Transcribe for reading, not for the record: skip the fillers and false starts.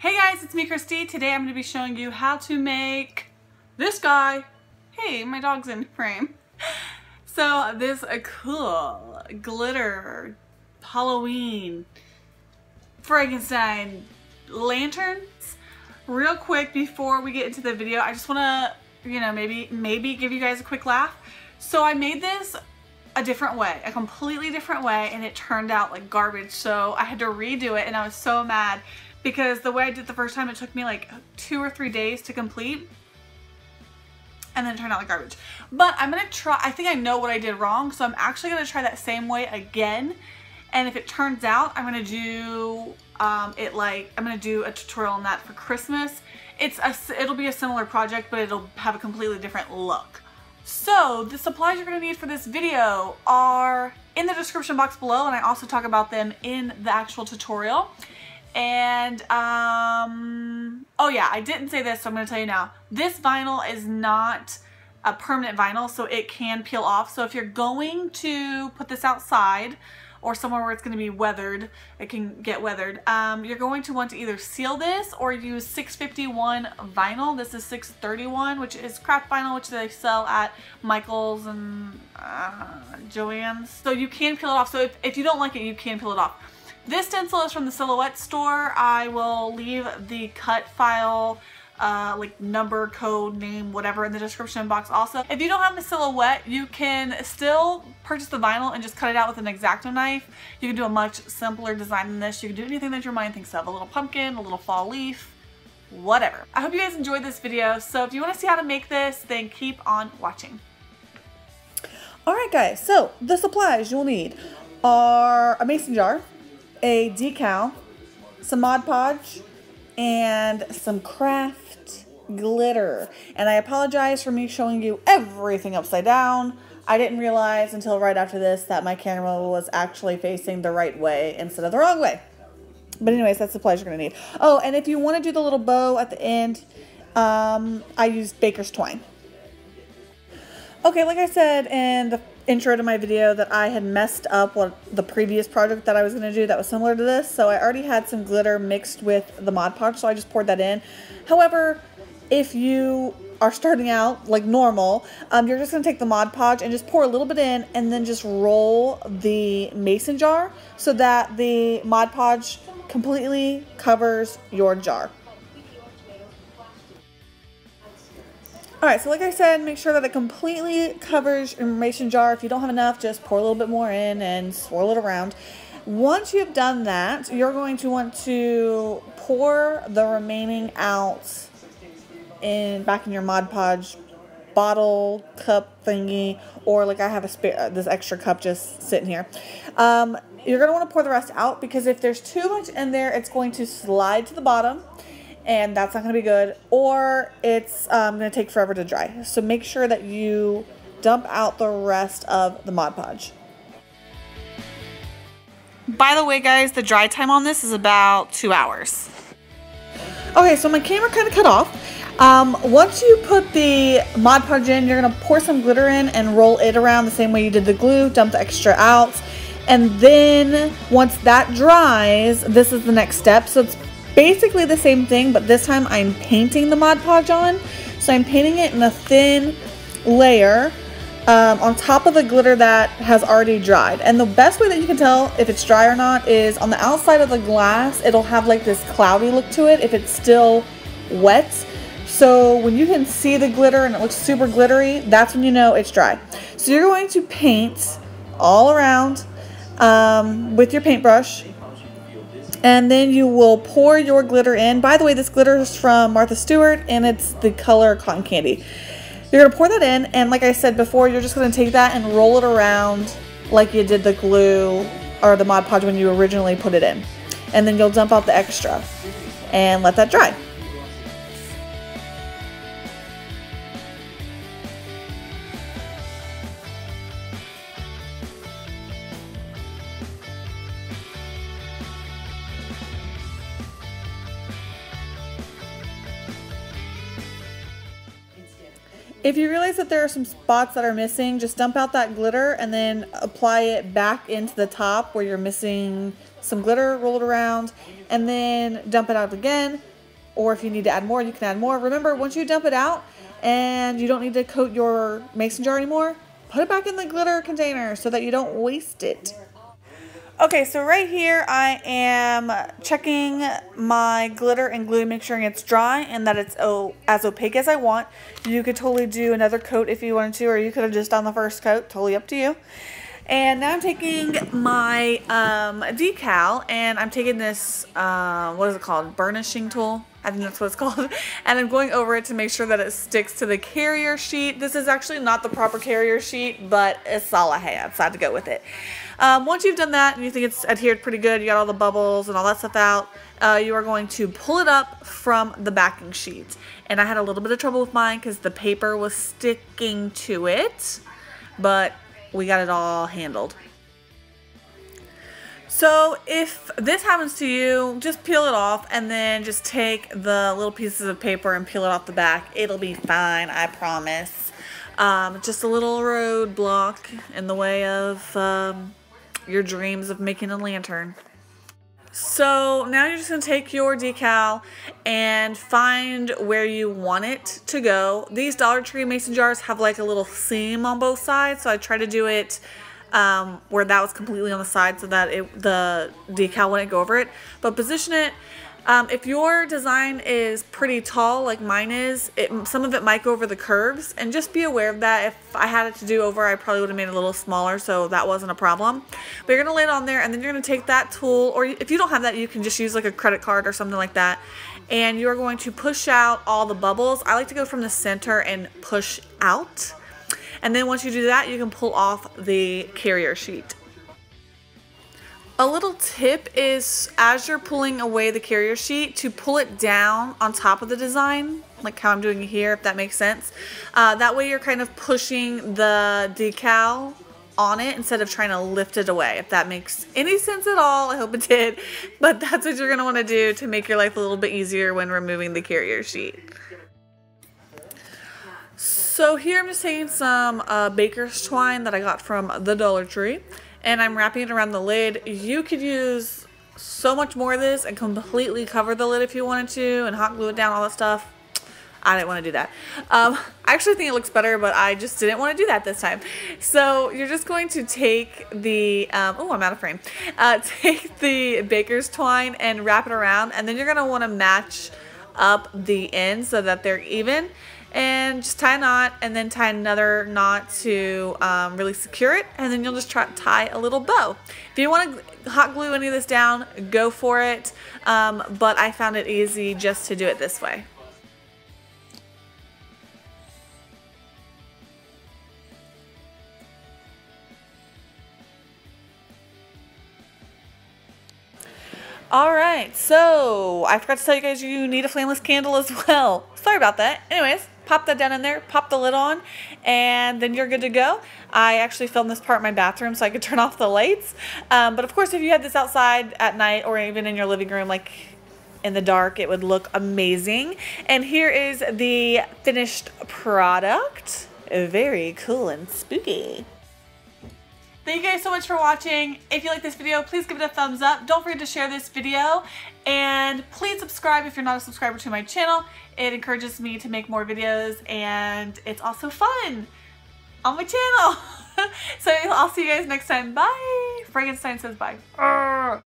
Hey guys, it's me, Christy. Today I'm going to be showing you how to make this guy. Hey, my dog's in frame. So this cool glitter Halloween Frankenstein lanterns. Real quick before we get into the video, I just want to, maybe give you guys a quick laugh. So I made this a different way, a completely different way, and it turned out like garbage. So I had to redo it and I was so mad because the way I did it the first time, it took me like 2 or 3 days to complete and then it turned out like garbage. But I'm gonna try, I think I know what I did wrong, so I'm actually gonna try that same way again. And if it turns out, I'm gonna do I'm gonna do a tutorial on that for Christmas. It'll be a similar project, but it'll have a completely different look. So the supplies you're gonna need for this video are in the description box below, and I also talk about them in the actual tutorial. And oh yeah, I didn't say this, so I'm gonna tell you now. This vinyl is not a permanent vinyl, so it can peel off. So if you're going to put this outside or somewhere where it's going to be weathered, it can get weathered, you're going to want to either seal this or use 651 vinyl. This is 631, which is craft vinyl, which they sell at Michael's and Joanns. So you can peel it off. So if you don't like it, you can peel it off. This stencil is from the Silhouette store. I will leave the cut file, like number, code, name, whatever in the description box also. If you don't have the Silhouette, you can still purchase the vinyl and just cut it out with an X-Acto knife. You can do a much simpler design than this. You can do anything that your mind thinks of. A little pumpkin, a little fall leaf, whatever. I hope you guys enjoyed this video. So if you want to see how to make this, then keep on watching. Alright guys, so the supplies you'll need are a mason jar, a decal, some Mod Podge, and some craft glitter. And I apologize for me showing you everything upside down. I didn't realize until right after this that my camera was actually facing the right way instead of the wrong way. But anyways, that's the supplies you're going to need. Oh, and if you want to do the little bow at the end, I used Baker's Twine. Okay, like I said in the intro to my video that I had messed up the previous project that I was going to do that was similar to this. So I already had some glitter mixed with the Mod Podge, so I just poured that in. However, if you are starting out like normal, you're just going to take the Mod Podge and just pour a little bit in and then just roll the mason jar so that the Mod Podge completely covers your jar. Alright, so like I said, make sure that it completely covers your mason jar. If you don't have enough, just pour a little bit more in and swirl it around. Once you've done that, you're going to want to pour the remaining out back in your Mod Podge bottle, cup thingy, or like I have this extra cup just sitting here. You're going to want to pour the rest out because if there's too much in there, it's going to slide to the bottom. And that's not going to be good, or it's going to take forever to dry. So make sure that you dump out the rest of the Mod Podge. By the way, guys, the dry time on this is about 2 hours. Okay, so my camera kind of cut off. Once you put the Mod Podge in, you're going to pour some glitter in and roll it around the same way you did the glue. Dump the extra out. And then once that dries, this is the next step. So it's basically the same thing, but this time I'm painting the Mod Podge on. So I'm painting it in a thin layer on top of the glitter that has already dried. And the best way that you can tell if it's dry or not is on the outside of the glass, it'll have like this cloudy look to it if it's still wet. So when you can see the glitter and it looks super glittery, that's when you know it's dry. So you're going to paint all around with your paintbrush. And then you will pour your glitter in. By the way, this glitter is from Martha Stewart and it's the color Cotton Candy. You're going to pour that in, and like I said before, you're just going to take that and roll it around like you did the glue or the Mod Podge when you originally put it in. And then you'll dump out the extra and let that dry. If you realize that there are some spots that are missing, just dump out that glitter and then apply it back into the top where you're missing some glitter, roll it around, and then dump it out again, or if you need to add more, you can add more. Remember, once you dump it out and you don't need to coat your mason jar anymore, put it back in the glitter container so that you don't waste it. Okay, so right here I am checking my glitter and glue, make sure it's dry and that it's as opaque as I want. You could totally do another coat if you wanted to, or you could have just done the first coat, totally up to you. And now I'm taking my decal, and I'm taking this, what is it called, burnishing tool? I think that's what it's called. And I'm going over it to make sure that it sticks to the carrier sheet. This is actually not the proper carrier sheet, but it's all I have, so I had to go with it. Once you've done that and you think it's adhered pretty good, you got all the bubbles and all that stuff out, you are going to pull it up from the backing sheet. And I had a little bit of trouble with mine because the paper was sticking to it, but we got it all handled. So if this happens to you, just peel it off and then just take the little pieces of paper and peel it off the back. It'll be fine, I promise. Just a little roadblock in the way of your dreams of making a lantern. So now you're just going to take your decal and find where you want it to go. These Dollar Tree mason jars have like a little seam on both sides, so I try to do it where that was completely on the side so that the decal wouldn't go over it. But position it. If your design is pretty tall like mine is, some of it might go over the curves, and just be aware of that. If I had it to do over, I probably would have made it a little smaller, so that wasn't a problem. But you're going to lay it on there, and then you're going to take that tool, or if you don't have that, you can just use like a credit card or something like that, and you're going to push out all the bubbles. I like to go from the center and push out, and then once you do that, you can pull off the carrier sheet. A little tip is, as you're pulling away the carrier sheet, to pull it down on top of the design, like how I'm doing here, if that makes sense. That way you're kind of pushing the decal on it instead of trying to lift it away, if that makes any sense at all. I hope it did, but that's what you're going to want to do to make your life a little bit easier when removing the carrier sheet. So here I'm just taking some baker's twine that I got from the Dollar Tree, and I'm wrapping it around the lid. You could use so much more of this and completely cover the lid if you wanted to and hot glue it down, all that stuff. I didn't want to do that. I actually think it looks better, but I just didn't want to do that this time. So you're just going to take the, oh, I'm out of frame. Take the baker's twine and wrap it around, and then you're going to want to match up the ends so that they're even. And just tie a knot, and then tie another knot to really secure it, and then you'll just tie a little bow. If you want to hot glue any of this down, go for it, but I found it easy just to do it this way. Alright, so I forgot to tell you guys you need a flameless candle as well. Sorry about that. Anyways, pop that down in there, pop the lid on, and then you're good to go. I actually filmed this part in my bathroom so I could turn off the lights. But of course, if you had this outside at night or even in your living room, like in the dark, it would look amazing. And here is the finished product. Very cool and spooky. Thank you guys so much for watching. If you like this video, please give it a thumbs up. Don't forget to share this video, and please subscribe if you're not a subscriber to my channel. It encourages me to make more videos, and it's also fun on my channel. So I'll see you guys next time. Bye. Frankenstein says bye.